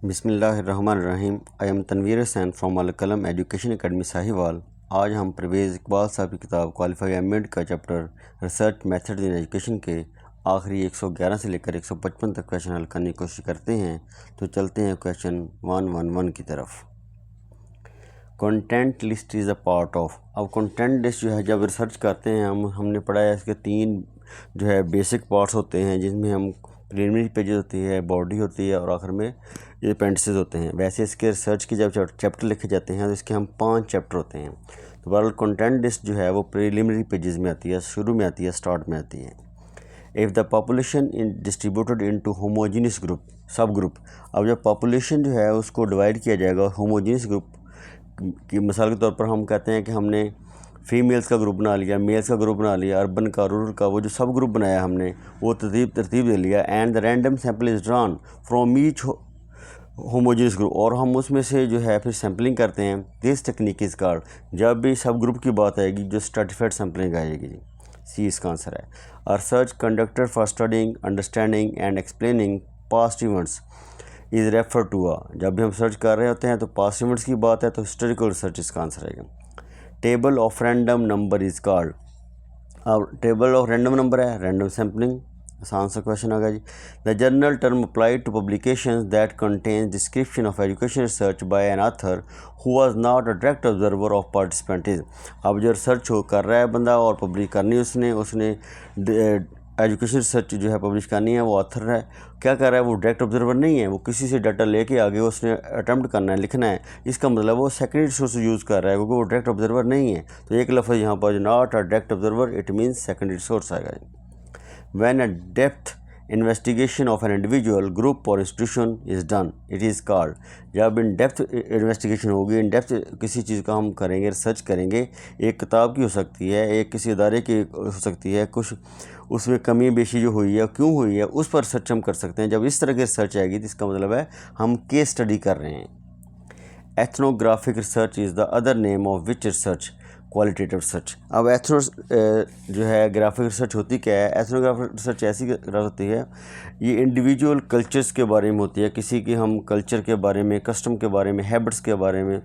बिस्मिल्लाहिर्रहमानिर्रहीम। I am Tanveer Hussain from Al Qalam education academy Sahiwal. आज हम परवेज़ इकबाल साहब की किताब क्वालिफाइड एमएड का chapter research method in education के आखिरी 111 से लेकर 155 तक क्वेश्चन हल करने की कोशिश करते हैं। तो चलते हैं क्वेश्चन 111 की तरफ। Content list is a part of. अब कंटेंट लिस्ट जो है जब रिसर्च करते हैं हमने पढ़ा है इसके 3 जो है बेसिक पार्ट्स होते हैं, जिसमें हम प्रीलिमिनरी पेजेस होती है, बॉडी होती है और आखिर में ये अपेंडिसेस होते हैं। वैसे इसके रिसर्च के जब चैप्टर लिखे जाते हैं तो इसके हम 5 चैप्टर होते हैं। तो बहरहाल कंटेंट लिस्ट जो है वो प्रीलिमिनरी पेजेस में आती है, शुरू में आती है, स्टार्ट में आती है। If the population in distributed into homogeneous group सब ग्रुप। अब जब पॉपुलेशन जो है उसको डिवाइड किया जाएगा होमोजीनियस ग्रुप की, मिसाल के तौर पर हम कहते हैं कि हमने फीमेल्स का ग्रुप बना लिया, मेल्स का ग्रुप बना लिया, अर्बन का, रूरल का, वो जो सब ग्रुप बनाया हमने वो तरतीब दे लिया। And the random sample is drawn from each homogeneous group, और हम उसमें से जो है फिर सैम्पलिंग करते हैं। This technique is called. जब भी सब ग्रुप की बात आएगी जो स्ट्रैटिफाइड सैम्पलिंग आएगी जी, सी इसका आंसर है। A research conducted for studying, understanding and explaining past events is refer to a. जब भी हम सर्च कर रहे होते हैं तो पास्ट इवेंट्स की बात है तो हिस्टोरिकल रिसर्च इसका आंसर आएगा। Table of random number is called. अब टेबल ऑफ रैंडम नंबर है, रैंडम सैम्पलिंग, आसान सा क्वेश्चन आ गया जी। The general term applied to publications that contain description of education research by an author who was not a direct observer of participant is. अब जो research कर रहा है बंदा और पब्लिश करनी उसने एजुकेशन रिसर्च जो है पब्लिश करनी है, वो ऑथर है, क्या कर रहा है, वो डायरेक्ट ऑब्जर्वर नहीं है, वो किसी से डाटा लेके आगे उसने अटैम्प्ट करना है, लिखना है। इसका मतलब वो सेकेंडरी सोर्स यूज़ कर रहा है क्योंकि वो डायरेक्ट ऑब्जर्वर नहीं है। तो एक लफ्ज़ यहाँ पर not a direct observer, it means secondary source आएगा। When a depth investigation of an individual, group or institution is done, it is called। जब इन डेप्थ इन्वेस्टिगेशन होगी, इन डेप्थ किसी चीज़ का हम करेंगे, रिसर्च करेंगे, एक किताब की हो सकती है, एक किसी अदारे की हो सकती है, कुछ उसमें कमी बेशी जो हुई है क्यों हुई है उस पर रिसर्च हम कर सकते हैं। जब इस तरह की रिसर्च आएगी तो इसका मतलब है हम केस स्टडी कर रहे हैं। Ethnographic research is the other name of which research qualitative research. अब एथनो जो है ग्राफिक रिसर्च होती क्या है? एथनोग्राफिक रिसर्च ऐसी होती है, ये इंडिविजुअल कल्चर्स के बारे में होती है, किसी के हम कल्चर के बारे में, कस्टम के बारे में, हैबिट्स के बारे में,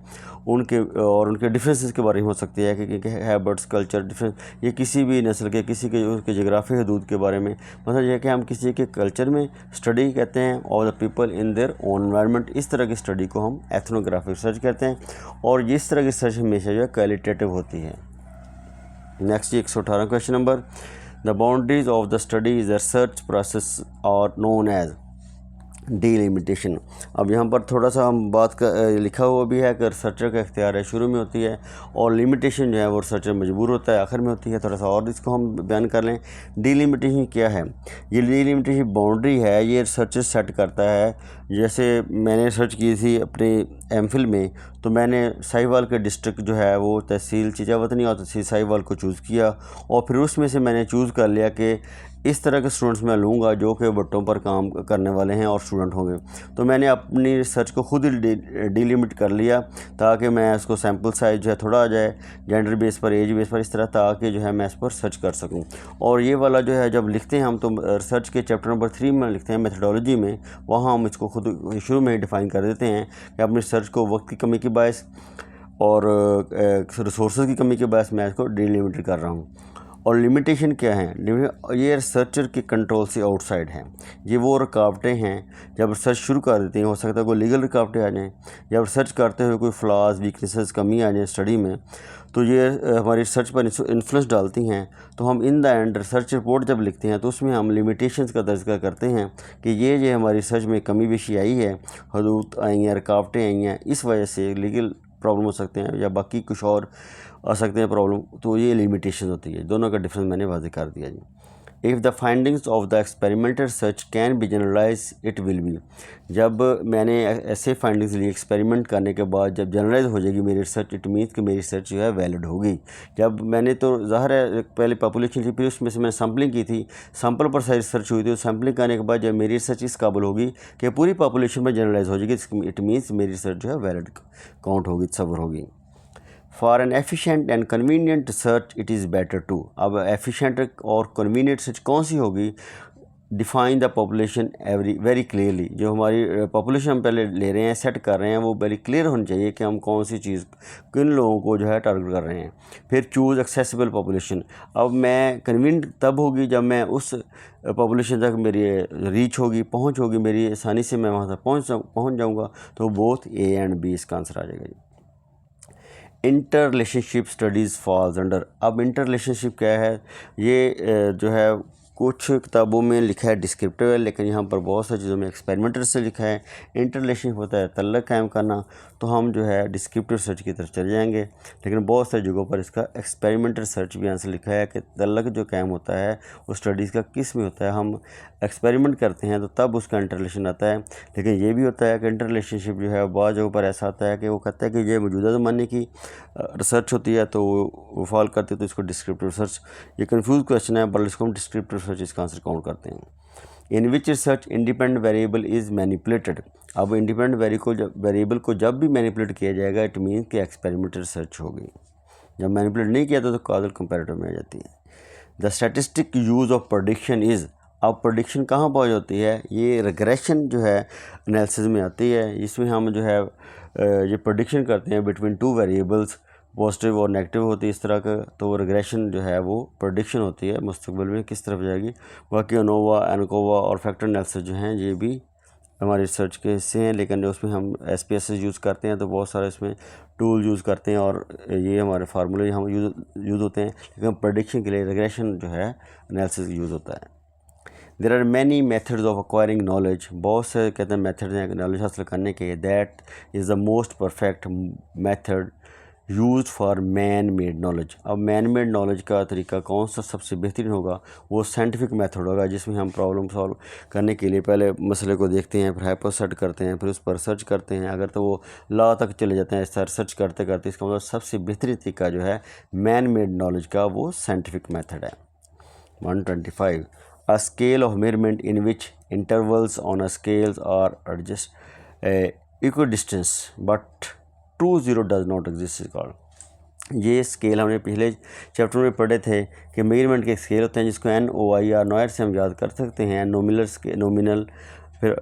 उनके डिफरेंसेस के बारे में हो सकती है कि हैबिट्स, कल्चर डिफरेंस, ये किसी भी नस्ल के, किसी के उसके जोग्राफी हदूद के बारे में, मतलब यह कि हम किसी के कल्चर में स्टडी कहते हैं और the people in their own environment. इस तरह की स्टडी को हम एथनोग्राफिक रिसर्च कहते हैं और इस तरह की रिसर्च हमेशा जो है क्वालिटेटिव होती है। Next 118 question number. The boundaries of the study is research process और नोन एज डीलिमिटेशन। अब यहाँ पर थोड़ा सा हम बात का लिखा हुआ भी है कि रिसर्चर का इख्तियार है, शुरू में होती है, और लिमिटेशन जो है वो रिसर्चर मजबूर होता है, आखिर में होती है। थोड़ा सा और इसको हम बयान कर लें। डीलिमिटेशन क्या है? ये डीलिमिटेशन बाउंड्री है, ये रिसर्चर सेट करता है। जैसे मैंने रिसर्च की थी अपने एमफिल में, तो मैंने साहिवाल के डिस्ट्रिक्ट जो है वो तहसील चीचावतनी और तहसील साहिवाल को चूज़ किया और फिर उसमें से मैंने चूज़ कर लिया कि इस तरह के स्टूडेंट्स मैं लूँगा जो कि भट्टों पर काम करने वाले हैं और स्टूडेंट होंगे। तो मैंने अपनी रिसर्च को खुद ही डिलिमिट कर लिया ताकि मैं इसको सैम्पल साइज जो है थोड़ा आ जाए, जेंडर बेस पर, एज बेस पर, इस तरह, ताकि जो है मैं इस पर सर्च कर सकूं। और ये वाला जो है जब लिखते हैं हम तो रिसर्च के चैप्टर नंबर 3 में लिखते हैं मेथडोलॉजी में, वहाँ हम इसको खुद शुरू में ही डिफ़ाइन कर देते हैं कि अपनी रिसर्च को वक्त की कमी की बायस और रिसोर्स की कमी के बायस मैं इसको डिलिमिटेड कर रहा हूँ। और लिमिटेशन क्या है? ये रिसर्चर के कंट्रोल से आउटसाइड हैं। ये वो रुकावटें हैं जब रिसर्च शुरू कर देते हैं, हो सकता है कोई लीगल रुकावटें आ जाएँ, जब रिसर्च करते हुए कोई फ्लॉज, वीकनेसेस, कमी आ जाए स्टडी में, तो ये हमारी रिसर्च पर इन्फ्लुएंस डालती हैं। तो हम in the end research report जब लिखते हैं तो उसमें हम लिमिटेशंस का तज़किरा करते हैं कि ये हमारी रिसर्च में कमी बेशी आई है, हदूद आई हैं, रुकावटें आई हैं, इस वजह से लीगल प्रॉब्लम हो सकते हैं या बाकी कुछ और आ सकते हैं प्रॉब्लम, तो ये लिमिटेशन होती है। दोनों का डिफरेंस मैंने वाज़ेह कर दिया जी। If the findings of the experimental research can be generalise it will be. जब मैंने ऐसे फाइंडिंग्स लिए एक्सपेरिमेंट करने के बाद जब जनरलाइज हो जाएगी मेरी रिसर्च, इट मीन्स कि मेरी रिसर्च जो है वैलिड होगी। जब मैंने तो ज़ाहिर है पहले पॉपुलेशन थी, फिर उसमें से मैंने सैम्पलिंग की थी, सैम्पल पर सारी रिसर्च हुई थी, सैम्पलिंग करने के बाद जब मेरी रिसर्च इस काबिल होगी कि पूरी पॉपुलेशन में जनरलाइज हो जाएगी, इट मीन्स मेरी रिसर्च जो है वैलिड काउंट होगी, तस्वर होगी। For an efficient and convenient research it is better to. अब एफिशिएंट और कन्वीनियंट रिसर्च कौन सी होगी? Define the population very clearly. जो हमारी पॉपुलेशन हम पहले ले रहे हैं, सेट कर रहे हैं, वो वेरी क्लियर होनी चाहिए कि हम कौन सी चीज़ किन लोगों को जो है टारगेट कर रहे हैं। फिर चूज़ एक्सेसिबल पॉपुलेशन। अब मैं कन्वीनियंट तब होगी जब मैं उस पॉपुलेशन तक मेरी रीच होगी, पहुंच होगी मेरी, आसानी से मैं वहाँ तक पहुँच जाऊँगा। तो बोथ ए एंड बी इसका आंसर आ जाएगा जी। Inter relationship studies falls under. अब इंटर रिलेशनशिप क्या है, ये जो है कुछ किताबों में लिखा है डिस्क्रिप्टिव है, लेकिन यहाँ पर बहुत सारी चीज़ों में एक्सपेरिमेंटल से लिखा है। इंटर रिलेशनशिप होता है तल्लक कायम करना, तो हम जो है डिस्क्रिप्टिव सर्च की तरफ चले जाएंगे। लेकिन बहुत सारी जगहों पर इसका एक्सपेरिमेंटल सर्च भी आंसर लिखा है कि तल्लक जो कायम होता है वो स्टडीज़ का किस में होता है। हम एक्सपेरिमेंट करते हैं तो तब उसका इंटर रिलेशन आता है। लेकिन ये भी होता है कि इंटर रिलेशनशिप जो है बहुत जगहों पर ऐसा आता है कि वो कहता है कि ये मौजूदा ज़माने की रिसर्च होती है, तो वो फॉल करती है, तो इसको डिस्क्रिप्टिव सर्च। ये कंफ्यूज क्वेश्चन है, बट इसको हम डिस्क्रिप्टिव सर्च इसका आंसर काउंट करते हैं। In which research independent variable is manipulated. अब इंडिपेंडेंट वेरिएबल को जब भी मैनिपुलेट किया जाएगा, इट मीन कि एक्सपेरिमेंटल सर्च होगी। जब मैनिपुलेट नहीं किया तो काजल कंपैरेटिव में आ जाती है। The statistic use of prediction is. अब प्रेडिक्शन कहाँ पहुँच होती है, ये रिग्रेशन जो है एनालिसिस में आती है। इसमें हम जो है ये प्रेडिक्शन करते हैं बिटवीन टू वेरिएबल्स, पॉजिटिव और नेगेटिव होती है इस तरह का। तो रिग्रेशन जो है वो प्रेडिक्शन होती है मुस्तकबिल में किस तरफ जाएगी। बाकी अनोवा, एनकोवा और फैक्टर एनालिसिस जो हैं ये भी हमारी रिसर्च के हिस्से हैं, लेकिन उसमें हम SPSS यूज़ करते हैं, तो बहुत सारे इसमें टूल यूज़ करते हैं और ये हमारे फार्मूले हम यूज़ होते हैं। लेकिन प्रेडिक्शन के लिए रिग्रेशन जो है एनालिसिस यूज़ होता है। There are many methods of acquiring knowledge. बहुत से कहते हैं मेथड्स हैं नॉलेज हासिल करने के। That is the most perfect method use for man made knowledge. अब मैन मेड नॉलेज का तरीका कौन सा सबसे बेहतरीन होगा, वो साइंटिफिक मेथड होगा, जिसमें हम प्रॉब्लम सॉल्व करने के लिए पहले मसले को देखते हैं, फिर हाइपोथेसिस करते हैं, फिर उस पर सर्च करते हैं। अगर तो वो लॉ तक चले जाते हैं सर्च करते करते, इसका मतलब सबसे बेहतरीन तरीका जो है मैन मेड नॉलेज का, वो साइंटिफिक मेथड है। 125 a scale of measurement in which intervals on a scales are adjust equal distance but 2 0 does not exist is called. ये स्केल हमने पिछले चैप्टर में पढ़े थे कि मेजरमेंट के स्केल होते हैं जिसको NOIR नॉयर से हम याद कर सकते हैं। नोमिनल, फिर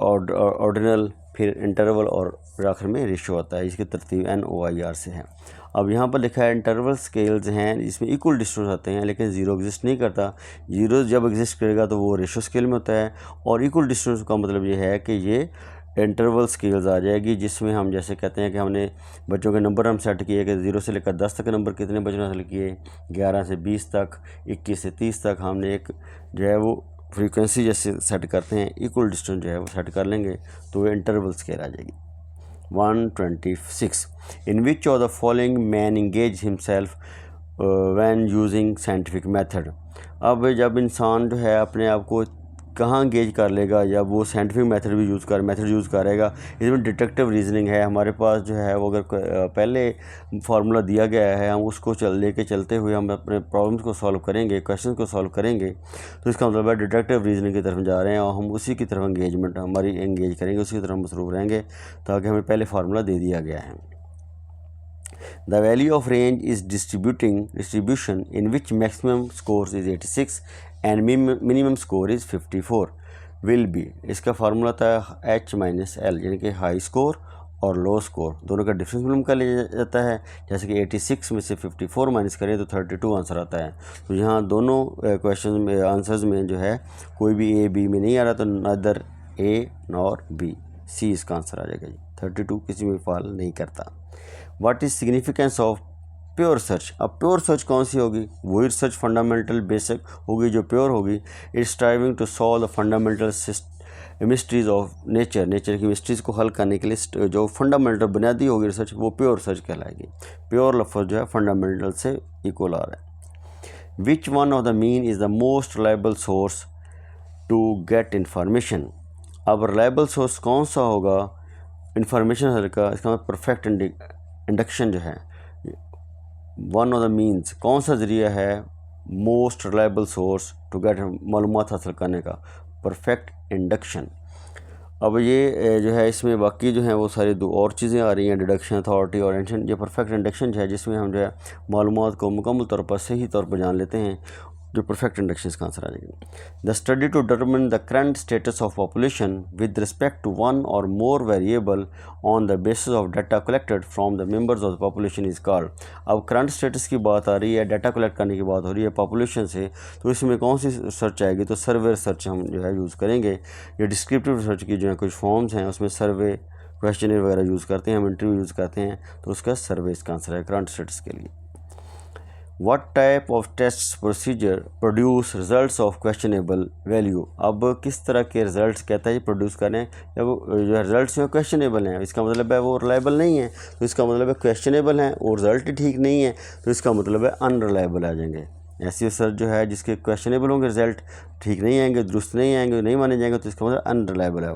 ऑर्डिनल, फिर इंटरवल और फिर आखिर में रेशो आता है। इसकी तरतीब NOIR से है। अब यहाँ पर लिखा है इंटरवल स्केल्स हैं जिसमें इक्वल डिस्टेंस आते हैं, लेकिन ज़ीरो एग्जिस्ट नहीं करता। ज़ीरो जब एग्जिस्ट करेगा तो वो रेशो स्केल में होता है। और इक्वल डिस्टेंस का मतलब ये है कि ये इंटरवल स्केल्स आ जाएगी, जिसमें हम जैसे कहते हैं कि हमने बच्चों के नंबर हम सेट किए कि 0 से लेकर 10 तक के नंबर कितने बच्चों ने हासिल किए, 11 से 20 तक, 21 से 30 तक। हमने एक जो है वो फ्रीक्वेंसी जैसे सेट करते हैं, इक्वल डिस्टेंस जो है वो सेट कर लेंगे तो वो इंटरवल स्केल आ जाएगी। 126 in which of the following man engage himself when using scientific method. अब जब इंसान जो है अपने आप को कहाँ इंगेज कर लेगा, जब वो साइंटिफिक मेथड यूज़ करेगा। इसमें डिटेक्टिव रीजनिंग है हमारे पास जो है वो, अगर पहले फार्मूला दिया गया है हम उसको लेके चलते हुए हम अपने प्रॉब्लम्स को सॉल्व करेंगे, क्वेश्चन को सॉल्व करेंगे, तो इसका मतलब है डिटेक्टिव रीजनिंग की तरफ जा रहे हैं और हम उसी की तरफ एंगेज करेंगे, उसी की तरफ मसरूफ़ रहेंगे, ताकि हमें पहले फार्मूला दे दिया गया है। The value of range is distribution in which maximum scores is 86 and minimum score is 54 will be। इसका फार्मूला था H-L, यानी कि हाई स्कोर और लो स्कोर दोनों का डिफरेंस मिनिमम का लिया जाता है। जैसे कि 86 में से 54 माइनस करें तो 32 आंसर आता है। तो यहाँ दोनों क्वेश्चन में आंसर्स में जो है कोई भी A B में नहीं आ रहा, तो नदर A नॉर B, C इसका आंसर आ जाएगा जी। 32 किसी में फॉल नहीं करता। What is significance of pure search. अब प्योर सर्च कौन सी होगी, वही रिसर्च फंडामेंटल बेसिक होगी जो प्योर होगी। It striving to solve the fundamental mysteries of nature की मिस्ट्रीज को हल करने के लिए जो फंडामेंटल बुनियादी होगी रिसर्च, वो प्योर सर्च कहलाएगी। प्योर लफ्ज़ जो है फंडामेंटल से इक्वल आ रहा है। Which one of the mean is the most reliable source to get information. अब रिलायबल सोर्स कौन सा होगा इंफॉर्मेशन हासिल का, इसका परफेक्ट इंडक्शन जो है। वन ऑफ द मीन्स कौन सा ज़रिया है most reliable source to get मालूमात हासिल करने का, परफेक्ट इंडक्शन। अब ये जो है इसमें बाकी जो है वो सारी दो और चीज़ें आ रही हैं, डिडक्शन, अथॉरिटी और इंडक्शन। ये परफेक्ट इंडक्शन जो है जिसमें हम जो है मालूमात को मुकम्मल तौर पर सही तौर पर जान लेते हैं, जो परफेक्ट इंडक्शन इसका आंसर आ जाएगा। The study to determine the current status of population with respect to one or more variable on the basis of data collected from the members of the population is called. अब current status की बात आ रही है, data collect करने की बात हो रही है पॉपुलेशन से, तो इसमें कौन सी सर्च आएगी? तो सर्वे रिसर्च हम जो है यूज़ करेंगे। ये डिस्क्रिप्टिव रिसर्च की जो है कुछ फॉर्म्स हैं, उसमें सर्वे, क्वेश्चनर वगैरह यूज़ करते हैं, हम इंटरव्यू यूज़ करते हैं, तो उसका सर्वे इसका आंसर है करंट स्टेटस के लिए। What type of test procedure produce results of questionable value? अब किस तरह के रिजल्ट्स कहता है ये प्रोड्यूस करें, जब जो रिजल्ट्स हैं क्वेश्चनेबल हैं, इसका मतलब है वो रिलायबल नहीं है, तो इसका मतलब है क्वेश्चनेबल हैं, और रिजल्ट ही ठीक नहीं है, तो इसका मतलब है अनरिलायबल आ जाएंगे। ऐसी रिसर्च जो है जिसके क्वेश्चनेबल होंगे, रिजल्ट ठीक नहीं आएंगे, दुरुस्त नहीं आएंगे, नहीं माने जाएंगे, तो इसका मतलब अनरिलायबल है।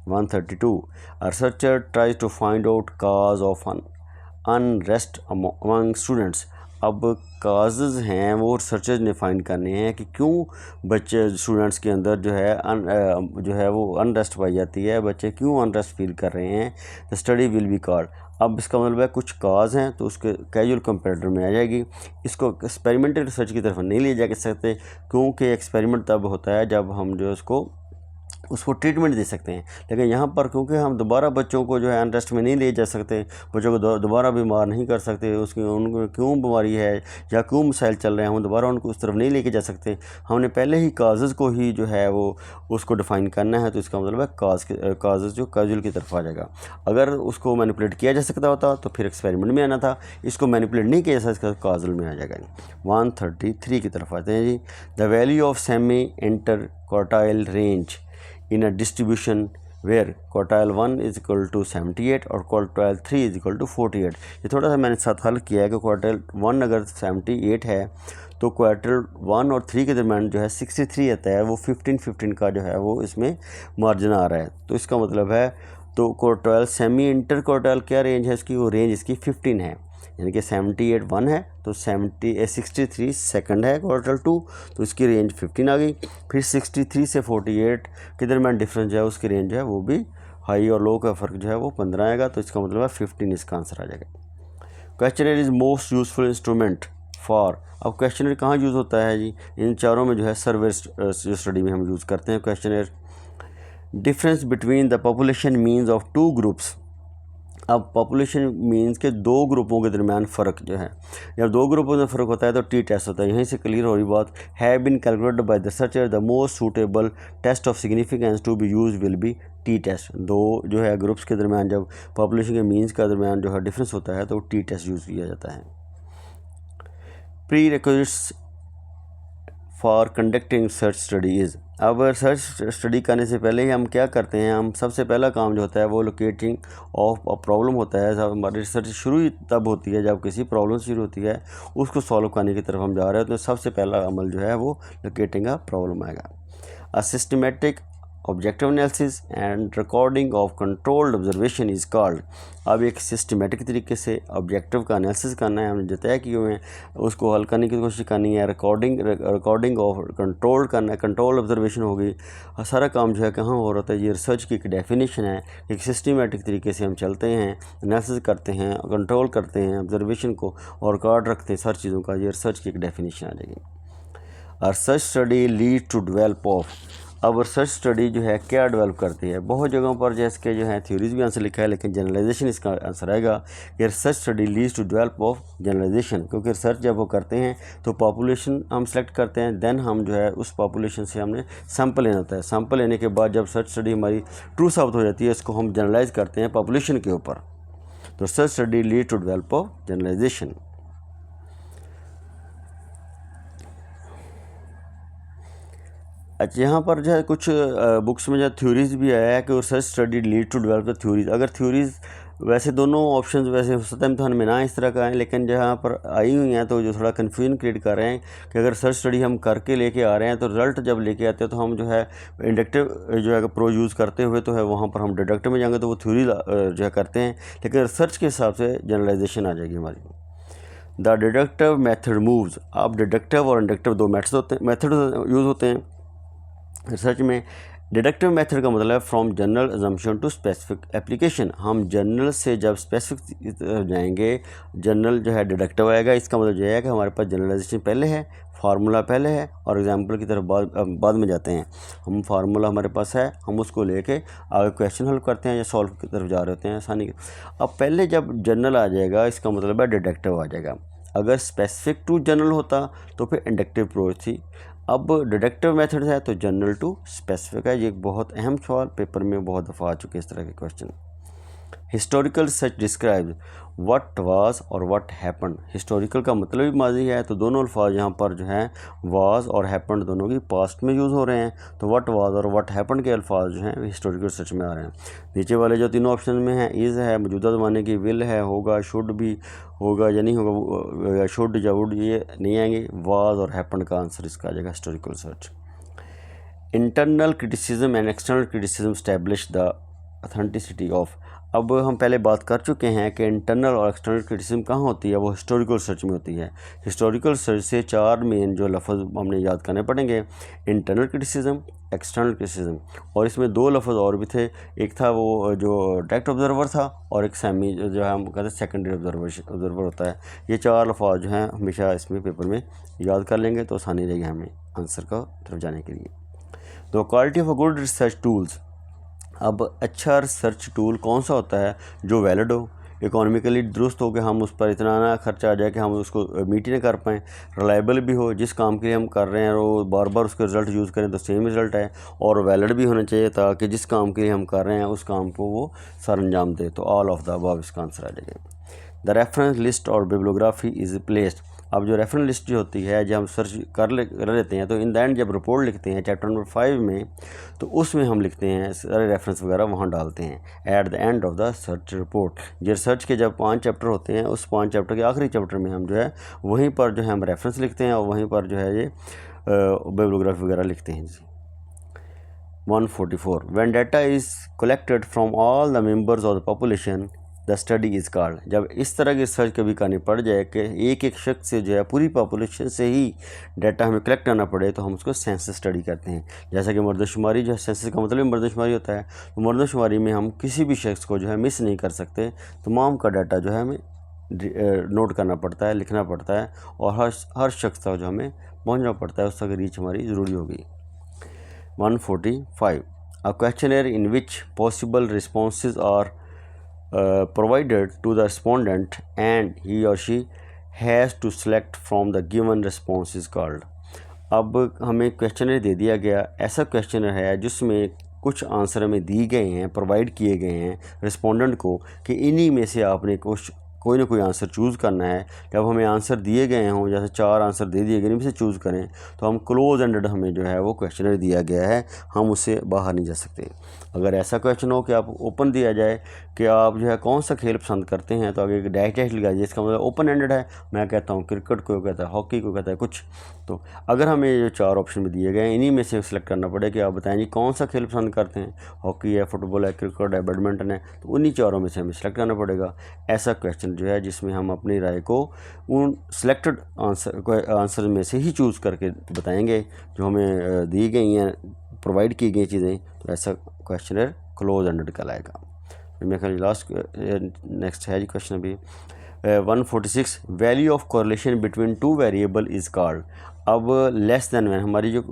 132 researcher tries to find out cause of unrest among students. अब काजेज़ हैं वो रिसर्चर्स ने फाइंड करने हैं कि क्यों बच्चे स्टूडेंट्स के अंदर जो है वो अनरेस्ट पाई जाती है, बच्चे क्यों अनरेस्ट फील कर रहे हैं। The study will be called. अब इसका मतलब है कुछ काज हैं तो उसके कैजुअल कंपेरेटर में आ जाएगी। इसको एक्सपेरिमेंटल रिसर्च की तरफ नहीं ले जा सकते, क्योंकि एक्सपेरिमेंट तब होता है जब हम जो उसको ट्रीटमेंट दे सकते हैं। लेकिन यहाँ पर क्योंकि हम दोबारा बच्चों को जो है अनरेस्ट में नहीं ले जा सकते, बच्चों को दोबारा बीमार नहीं कर सकते, उनको क्यों बीमारी है या क्यों मसाइल चल रहे हैं, हम दोबारा उनको उस तरफ नहीं लेके जा सकते। हमने पहले ही काजेज़ को ही जो है वो उसको डिफ़ाइन करना है, तो इसका मतलब है काजेज़ जो कैजुअल की तरफ आ जाएगा। अगर उसको मैनिपुलेट किया जा सकता होता तो फिर एक्सपेरिमेंट में आना था, इसको मैनिपुलेट नहीं किया जा सकता, काजल में आ जाएगा। 133 की तरफ आते हैं जी। The value of semi inter quartile range in a distribution where quartile 1 is equal to 78 और quartile 3 is equal to 48। ये थोड़ा सा मैंने साथ हल किया है कि quartile 1 अगर 78 है तो quartile 1 और 3 के दरम्यान जो है 63 आता है, वो 15 का जो है वो इसमें मार्जिन आ रहा है। तो इसका मतलब है तो क्वार्टाइल सेमी इंटर क्वार्टाइल क्या रेंज है इसकी, वो रेंज इसकी 15 है, यानी कि 78 1 है तो 63 सेकंड है क्वार्टाइल 2, तो इसकी रेंज 15 आ गई। फिर 63 से 48 के दरम्यान डिफरेंस जो है उसकी रेंज है वो भी हाई और लो का फ़र्क जो है वो 15 आएगा, तो इसका मतलब है 15 इसका आंसर आ जाएगा। Questionnaire is most useful instrument for. अब क्वेश्चनर कहाँ यूज़ होता है जी? इन चारों में जो है सर्वे जो स्टडी में हम यूज़ करते हैं questionnaire. Difference between the population means of two groups. अब पॉपुलेशन मीन्स के दो ग्रुपों के दरमियान फ़र्क जो है, जब दो ग्रुपों में फ़र्क होता है तो टी टेस्ट होता है। यहीं से क्लियर हो रही बात। Have been calculated by the researcher the most suitable test of significance to be use will be T test. दो जो है ग्रुप्स के दरमियान जब पॉपुलेशन के मीन्स का दरमियान जो है डिफरेंस होता है तो टी टेस्ट यूज़ किया जाता है। Pre requisites for conducting research study is. अब रिसर्च स्टडी करने से पहले ही हम क्या करते हैं, हम सबसे पहला काम जो होता है वो लोकेटिंग ऑफ अ प्रॉब्लम होता है। जब हमारी रिसर्च शुरू ही तब होती है जब किसी प्रॉब्लम शुरू होती है, उसको सॉल्व करने की तरफ हम जा रहे हैं, तो सबसे पहला अमल जो है वो लोकेटिंग अ प्रॉब्लम आएगा। A systematic objective analysis and recording of controlled observation is called. अब एक सिस्टमेटिक तरीके से ऑब्जेक्टिव का एनालिसिस करना है, हमने जताया कि हमें उसको हल करने की कोशिश करनी है। रिकॉर्डिंग ऑफ कंट्रोल करना है, कंट्रोल ऑब्जर्वेशन होगी। सारा काम जो है कहाँ हो रहा है, ये रिसर्च की एक डेफिनेशन है। एक सिस्टमेटिक तरीके से हम चलते हैं, एनालिसिस करते हैं, कंट्रोल करते हैं ऑब्जर्वेशन को और रिकॉर्ड रखते हैं सारी चीज़ों का, ये रिसर्च की एक डेफिनेशन आ जाएगी। Research study lead to develop of. अब रिसर्च स्टडी जो है क्या डेवलप करती है, बहुत जगहों पर जैसे के जो है थ्योरीज भी आंसर लिखा है, लेकिन जनरलाइजेशन इसका आंसर आएगा कि research study leads to develop of generalization. क्योंकि रिसर्च जब वो करते हैं तो पॉपुलेशन हम सेलेक्ट करते हैं, देन हम जो है उस पॉपुलेशन से हमने सैंपल लेना होता है। सैंपल लेने के बाद जब रिसर्च स्टडी हमारी ट्रू साबित हो जाती है, इसको हम जनरलाइज करते हैं पॉपुलेशन के ऊपर। तो research study lead to develop of generalization. अच्छा, यहाँ पर जो है कुछ बुक्स में जो थ्योरीज भी आया है कि research study lead to develop the theories. अगर थ्योरीज वैसे दोनों ऑप्शंस वैसे हो सकता है इम्तिहान में ना इस तरह का है, लेकिन जहाँ पर आई हुई हैं तो जो थोड़ा कन्फ्यूजन क्रिएट कर रहे हैं कि अगर रिसर्च स्टडी हम करके लेके आ रहे हैं तो रिजल्ट जब लेके आते हैं तो हम जो है इंडक्टिव जो है प्रो यूज़ करते हुए तो है वहाँ पर हम डिडक्टिव में जाएंगे तो वो थ्योरी जो है करते हैं, लेकिन रिसर्च के हिसाब से जनरलाइजेशन आ जाएगी हमारी। The deductive method moves. अब डिडक्टिव और इंडक्टिव दो मेथड यूज़ होते हैं रिसर्च में। डिडक्टिव मेथड का मतलब है from general assumption to specific application. हम जनरल से जब स्पेसिफिक जाएंगे, जनरल जो है डिडक्टिव आएगा। इसका मतलब यह है कि हमारे पास जनरलाइजेशन पहले है, फार्मूला पहले है, और एग्जांपल की तरफ बाद में जाते हैं। हम फार्मूला हमारे पास है, हम उसको लेके आगे क्वेश्चन हल करते हैं या सॉल्व की तरफ जा रहे होते हैं आसानी के। अब पहले जब जनरल आ जाएगा, इसका मतलब है डिडक्टिव आ जाएगा। अगर स्पेसिफिक टू जनरल होता तो फिर इंडक्टिव अप्रोच थी। अब डिडक्टिव मेथड है तो जनरल टू स्पेसिफिक है। ये एक बहुत अहम सवाल पेपर में बहुत दफ़ा आ चुके हैं इस तरह के question. Historical such describe what was और व्हाट हैपन। हिस्टोरिकल का मतलब भी माजी है, तो दोनों अल्फाज यहाँ पर जो हैं वाज और हैपन दोनों की पास्ट में यूज़ हो रहे हैं। तो व्हाट वाज और व्हाट हैपन के अल्फाज जो हैं हिस्टोरिकल सच में आ रहे हैं। नीचे वाले जो तीनों ऑप्शन में हैं, इज़ है, मौजूदा ज़माने की, विल है, होगा, शुड भी होगा या नहीं होगा, या शुड या वुड, ये नहीं आएंगे। वाज और हैपन का आंसर इसका आ जाएगा historical such. Internal criticism and external criticism establish the authenticity of. अब हम पहले बात कर चुके हैं कि इंटरनल और एक्सटर्नल क्रिटिसिज्म कहाँ होती है, वो हिस्टोरिकल सर्च में होती है। हिस्टोरिकल सर्च से चार मेन जो लफ्ज़ हमने याद करने पड़ेंगे, इंटरनल क्रिटिसिज्म, एक्सटर्नल क्रिटिसिज्म, और इसमें दो लफ्ज़ और भी थे। एक था वो जो डायरेक्ट ऑब्जर्वर था, और एक सेमी जो है हम कहते हैं सेकेंडरी ऑब्जर्वर होता है। ये चार लफ्ज़ जो हैं हमेशा इसमें पेपर में याद कर लेंगे तो आसानी रहेगी हमें आंसर का तरफ जाने के लिए। तो quality of a good research tools. अब अच्छा रिसर्च टूल कौन सा होता है, जो वैलिड हो, इकोनॉमिकली दुरुस्त हो कि हम उस पर इतना ना खर्चा आ जाए कि हम उसको मीट ही ना कर पाएँ, रिलायबल भी हो, जिस काम के लिए हम कर रहे हैं वो बार बार उसके रिज़ल्ट यूज़ करें तो सेम रिज़ल्ट है, और वैलिड भी होना चाहिए ताकि जिस काम के लिए हम कर रहे हैं उस काम को वो सर अंजाम दे। तो ऑल ऑफ द अबव इसका आंसर आ जाएगा। द रेफरेंस लिस्ट और बिब्लियोग्राफी इज़ प्लेस्ड। अब जो रेफरेंस लिस्ट जो होती है जब हम सर्च कर लेते हैं तो इन द एंड जब रिपोर्ट लिखते हैं चैप्टर नंबर 5 में, तो उसमें हम लिखते हैं सारे रेफरेंस वगैरह वहाँ डालते हैं at the end of the search report. ये रिसर्च के जब 5 चैप्टर होते हैं, उस 5 चैप्टर के आखिरी चैप्टर में हम जो है वहीं पर जो है हम रेफरेंस लिखते हैं और वहीं पर जो है ये बिब्लियोग्राफी वगैरह लिखते हैं जी। 144 when data is collected from all the members of the population the study is called. जब इस तरह की रिसर्च कभी करनी पड़ जाए कि एक एक शख्स से जो है पूरी पॉपुलेशन से ही डाटा हमें कलेक्ट करना पड़े, तो हम उसको सेंसस स्टडी करते हैं। जैसा कि मर्दशुमारी जो है, सेंसस का मतलब मर्दशुमारी होता है, तो मर्दशुमारी में हम किसी भी शख्स को जो है मिस नहीं कर सकते, तमाम का डाटा जो है हमें नोट करना पड़ता है, लिखना पड़ता है, और हर शख्स तक जो हमें पहुँचना पड़ता है, उस तक रीच हमारी ज़रूरी होगी। 145 a questionnaire in which possible responses are provided to the respondent and he or she has to select from the given response is called। अब हमें क्वेश्चनर दे दिया गया, ऐसा क्वेश्चनर है जिसमें कुछ आंसर हमें दिए गए हैं, प्रोवाइड किए गए हैं रिस्पोंडेंट को कि इन्हीं में से आपने कोई ना कोई आंसर चूज़ करना है। जब हमें आंसर दिए गए हों, जैसे 4 आंसर दे दिए गए, इनमें से चूज़ करें, तो हम क्लोज एंडेड हमें जो है वो क्वेश्चनर दिया गया है, हम उससे बाहर नहीं जा सकते। अगर ऐसा क्वेश्चन हो कि आप ओपन दिया जाए कि आप जो है कौन सा खेल पसंद करते हैं, तो आगे एक डैश डैश लगा जाए, इसका मतलब ओपन एंडेड है। मैं कहता हूँ क्रिकेट को कहता है, हॉकी को कहता है कुछ। तो अगर हमें जो 4 ऑप्शन में दिए गए हैं, इन्हीं में से सिलेक्ट करना पड़े कि आप बताएं जी कौन सा खेल पसंद करते हैं, हॉकी है, फुटबॉल है, क्रिकेट है, बैडमिंटन है, तो उन्हीं चारों में से हमें सेलेक्ट करना पड़ेगा। ऐसा क्वेश्चन जो है जिसमें हम अपनी राय को उन सिलेक्टेड आंसर में से ही चूज़ करके बताएंगे जो हमें दी गई हैं, प्रोवाइड की गई चीज़ें, तो ऐसा क्वेश्चनर क्लोज एंडेड कहलाएगा। मेरे ख्याल लास्ट नेक्स्ट है जी क्वेश्चन अभी 146 value of correlation between 2 variable is called. अब लेस दैन वन, हमारी जो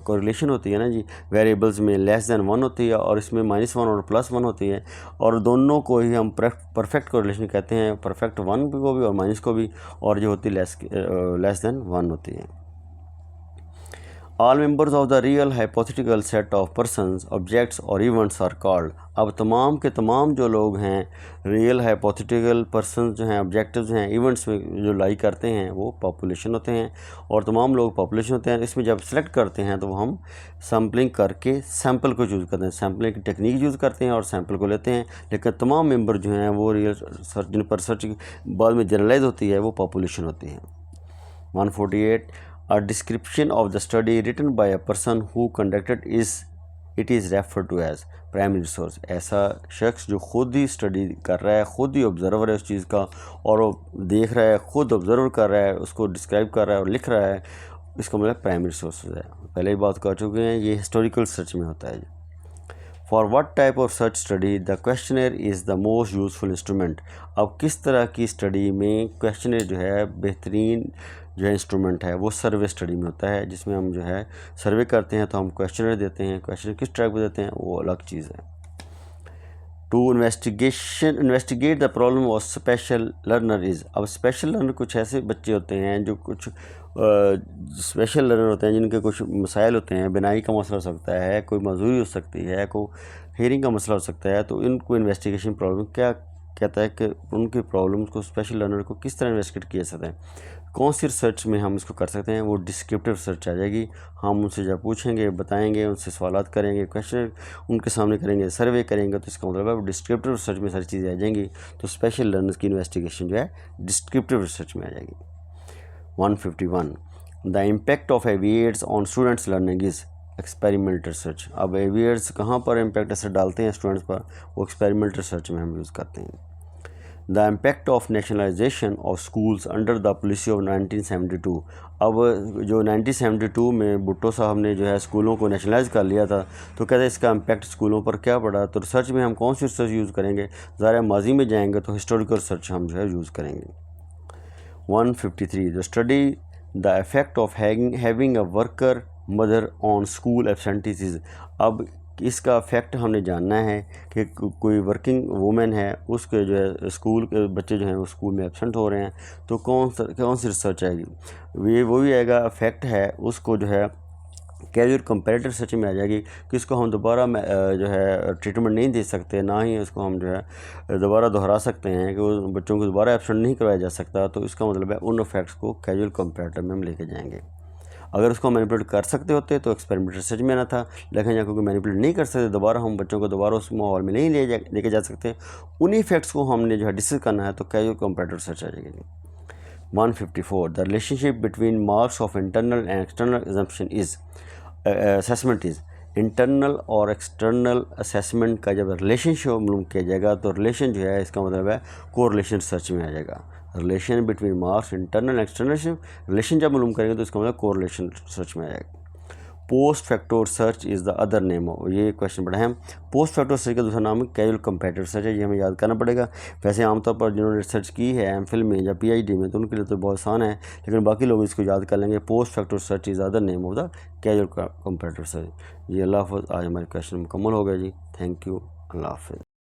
कोरिलेशन होती है ना जी वेरिएबल्स में, लेस दैन 1 होती है और इसमें -1 और +1 होती है, और दोनों को ही हम परफेक्ट कोरिलेशन कहते हैं, परफेक्ट 1 को भी और माइनस को भी, और जो होती है लेस दैन 1 होती है। All members of the real hypothetical set of persons, objects और events are called। अब तमाम के तमाम जो लोग हैं रियल हाइपोथेटिकल पर्सन जो हैं, ऑब्जेक्टिव्स हैं, इवेंट्स में जो लाई करते हैं, वो पॉपुलेशन होते हैं, और तमाम लोग पॉपुलेशन होते हैं। इसमें जब सेलेक्ट करते हैं तो हम सैम्पलिंग करके सैम्पल को चूज़ करते हैं, सैम्पलिंग की टेक्निक यूज़ करते हैं और सैम्पल को लेते हैं। लेकिन तमाम मेम्बर जो हैं वो रियल सर्च, जिन पर सर्च बाद में जनरलाइज होती है, वो पॉपुलेशन होती है। 148 A description of the study written by a person who conducted it is referred to as primary source। ऐसा शख्स जो खुद ही स्टडी कर रहा है, खुद ही ऑब्जर्वर है उस चीज़ का, और वो देख रहा है, खुद ऑब्जर्व कर रहा है, उसको डिस्क्राइब कर रहा है और लिख रहा है, इसका मतलब प्राइमरी सोर्स है। पहले ही बात कर चुके हैं, ये हिस्टोरिकल सर्च में होता है। For what type of search study the questionnaire is the most useful instrument. अब किस तरह की स्टडी में क्वेश्चनर जो है बेहतरीन जो है इंस्ट्रूमेंट है, वो सर्वे स्टडी में होता है, जिसमें हम जो है सर्वे करते हैं तो हम क्वेश्चनर देते हैं। क्वेश्चनर किस टाइप के देते हैं वो अलग चीज़ है। To investigate the problem of special learner is. अब स्पेशल लर्नर कुछ ऐसे बच्चे होते हैं जो कुछ स्पेशल लर्नर होते हैं जिनके कुछ मसाइल होते हैं, बिनाई का मसला हो सकता है, कोई मजदूरी हो सकती है, कोई हेयरिंग का मसला हो सकता है। तो इनको इन्वेस्टिगेशन प्रॉब्लम क्या कहता है कि उनके प्रॉब्लम्स को स्पेशल लर्नर को किस तरह इन्वेस्टिगेट किया जाता है। कौन सी रिसर्च में हम इसको कर सकते हैं, वो डिस्क्रिप्टिव रिसर्च आ जाएगी। हम उनसे जब पूछेंगे, बताएंगे, उनसे सवालात करेंगे, क्वेश्चन उनके सामने करेंगे, सर्वे करेंगे, तो इसका मतलब है वो डिस्क्रिप्टिव रिसर्च में सारी चीज़ें आ जाएंगी। तो स्पेशल लर्नर्स की इन्वेस्टिगेशन जो है डिस्क्रिप्टिव रिसर्च में आ जाएगी। 151 the impact of AV aids on students learning is experiment research. अब एविएट्स कहाँ पर इम्पैक्ट असर डालते हैं स्टूडेंट्स पर, वो एक्सपेरिमेंट रिसर्च में हम यूज़ करते हैं। The impact of nationalisation of schools under the policy of 1972। अब जो 1972 में भुट्टो साहब ने जो है स्कूलों को नेशनलाइज कर लिया था, तो कहते हैं इसका इम्पैक्ट स्कूलों पर क्या पड़ा। तो रिसर्च में हम कौन सी रिसर्च यूज़ करेंगे, ज़ाहिर माजी में जाएंगे तो हिस्टोरिकल रिसर्च हम जो है यूज़ करेंगे। 153 the study the effect of having a worker mother on school absentees. अब इसका इफेक्ट हमने जानना है कि कोई वर्किंग वूमेन है, उसके जो है स्कूल के बच्चे जो हैं वो स्कूल में एब्सेंट हो रहे हैं, तो कौन सी रिसर्च आएगी। ये वो भी आएगा, इफेक्ट है उसको जो है कैजुअल कंपैरेटिव रिसर्च में आ जाएगी कि इसको हम दोबारा जो है ट्रीटमेंट नहीं दे सकते, ना ही इसको हम जो है दोबारा दोहरा सकते हैं कि उन बच्चों को दोबारा एब्सेंट नहीं करवाया जा सकता। तो इसका मतलब है उन इफेक्ट्स को कैजुअल कंपैरेटिव में हम लेके जाएंगे। अगर उसको मैनिपुलेट कर सकते होते तो एक्सपेरिमेंट रिसर्च में आना था, लेकिन यहाँ क्योंकि मैनिपुलेट नहीं कर सकते, दोबारा हम बच्चों को दोबारा उस माहौल में नहीं लेके जा सकते, उन्हीं इफेक्ट्स को हमने जो है डिस्कस करना है, तो कैजुअल कंपैरेटिव रिसर्च आ जाएगी। 154 the relationship between marks of internal and external exemption is assessment is. Internal और एक्सटर्नल असेसमेंट का जब रिलेशनशिप मालूम किया जाएगा तो रिलेशन जो है इसका मतलब है कोरिलेशन रिसर्च में आ जाएगा। Relation between marks internal external relation जब मालूम करेंगे तो इसका मतलब कोरिलेशन रिसर्च में आ जाएगा। Post factor search is the other name of. ये क्वेश्चन पढ़ा है हम। पोस्ट फैक्टर सर्च का दूसरा नाम कैजुअल कंपैरेटिव रिसर्च है, ये हमें याद करना पड़ेगा। वैसे आमतौर पर जिन्होंने रिसर्च की है एमफिल में या पीएचडी में, तो उनके लिए तो बहुत आसान है, लेकिन बाकी लोग इसको याद कर लेंगे। Post factor search is other name of the casual comparative research. ये अल्लाह हाफ़िज़। आज हमारे क्वेश्चन मुकम्मल हो गया जी। Thank you. अल्लाह हाफ़िज़।